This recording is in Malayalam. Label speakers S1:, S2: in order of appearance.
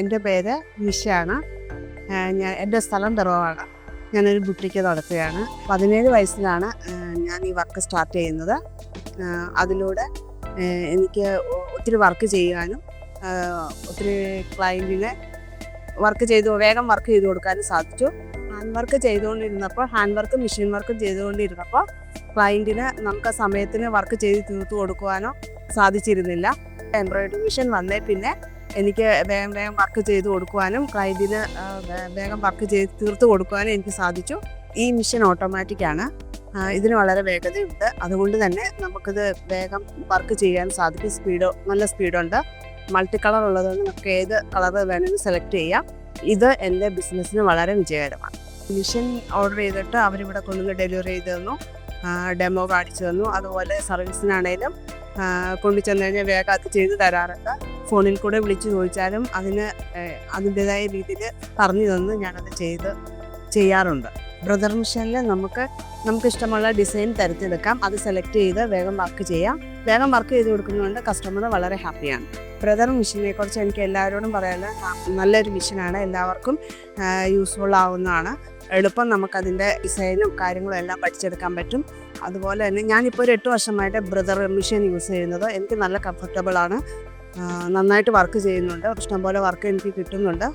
S1: എൻ്റെ പേര് നിഷയാണ്. എൻ്റെ സ്ഥലം പിറവാണ്. ഞാനൊരു ബുട്ടിക്ക് നടത്തുകയാണ്. 17 വയസ്സിലാണ് ഞാൻ ഈ വർക്ക് സ്റ്റാർട്ട് ചെയ്യുന്നത്. അതിലൂടെ എനിക്ക് ഒത്തിരി വർക്ക് ചെയ്യാനും ഒത്തിരി ക്ലയൻറ്റിനെ വേഗം വർക്ക് ചെയ്ത് കൊടുക്കാനും സാധിച്ചു. ഹാൻഡ് വർക്ക് ചെയ്തുകൊണ്ടിരുന്നപ്പോൾ മെഷീൻ വർക്കും ചെയ്തുകൊണ്ടിരുന്നപ്പോൾ ക്ലയൻറ്റിന് നമുക്ക് സമയത്തിന് വർക്ക് ചെയ്ത് തീർത്തു കൊടുക്കുവാനോ സാധിച്ചിരുന്നില്ല. എംബ്രോയിഡറി മെഷീൻ വന്നേ പിന്നെ എനിക്ക് വേഗം വർക്ക് ചെയ്ത് കൊടുക്കുവാനും ക്ലയൻറ്റിന് വേഗം വർക്ക് ചെയ്ത് തീർത്ത് കൊടുക്കുവാനും എനിക്ക് സാധിച്ചു. ഈ മെഷീൻ ഓട്ടോമാറ്റിക്കാണ്. ഇതിന് വളരെ വേഗതയുണ്ട്. അതുകൊണ്ട് തന്നെ നമുക്കിത് വേഗം വർക്ക് ചെയ്യാൻ സാധിക്കും. നല്ല സ്പീഡുണ്ട്. മൾട്ടി കളർ ഉള്ളതുകൊണ്ട് നമുക്ക് ഏത് കളർ വേണമെങ്കിലും സെലക്ട് ചെയ്യാം. ഇത് എൻ്റെ ബിസിനസ്സിന് വളരെ വിജയകരമാണ്. മെഷീൻ ഓർഡർ ചെയ്തിട്ട് അവരിവിടെ കൊണ്ടുവന്ന് ഡെലിവറി ചെയ്ത് തന്നു, ഡെമോ കാണിച്ചു തന്നു. അതുപോലെ സർവീസിനാണേലും കൊണ്ടു ചെന്ന് കഴിഞ്ഞാൽ വേഗം അത് ചെയ്ത് തരാറുണ്ട്. ഫോണിൽ കൂടെ വിളിച്ച് ചോദിച്ചാലും അതിൻ്റെതായ രീതിയിൽ പറഞ്ഞു തന്ന് ഞാനത് ചെയ്യാറുണ്ട്. ബ്രദർ മെഷീനിൽ നമുക്ക് ഇഷ്ടമുള്ള ഡിസൈൻ തിരഞ്ഞെടുക്കാം. അത് സെലക്ട് ചെയ്ത് വേഗം വർക്ക് ചെയ്യാം. വേഗം വർക്ക് ചെയ്ത് കൊടുക്കുന്നതുകൊണ്ട് കസ്റ്റമർ വളരെ ഹാപ്പിയാണ്. ബ്രദർ മെഷീനെ കുറിച്ച് എനിക്ക് എല്ലാവരോടും പറയാനുള്ളത് നല്ലൊരു മെഷീനാണ്. എല്ലാവർക്കും യൂസ്ഫുൾ ആവുന്നതാണ്. എളുപ്പം നമുക്കതിൻ്റെ ഡിസൈനും കാര്യങ്ങളും എല്ലാം പഠിച്ചെടുക്കാൻ പറ്റും. അതുപോലെ തന്നെ ഞാനിപ്പോൾ ഒരു 8 വർഷമായിട്ട് ബ്രദർ മെഷീൻ യൂസ് ചെയ്യുന്നത്. എനിക്ക് നല്ല കംഫർട്ടബിളാണ്. നന്നായിട്ട് വർക്ക് ചെയ്യുന്നുണ്ട്. ഇഷ്ടംപോലെ വർക്ക് എനിക്ക് കിട്ടുന്നുണ്ട്.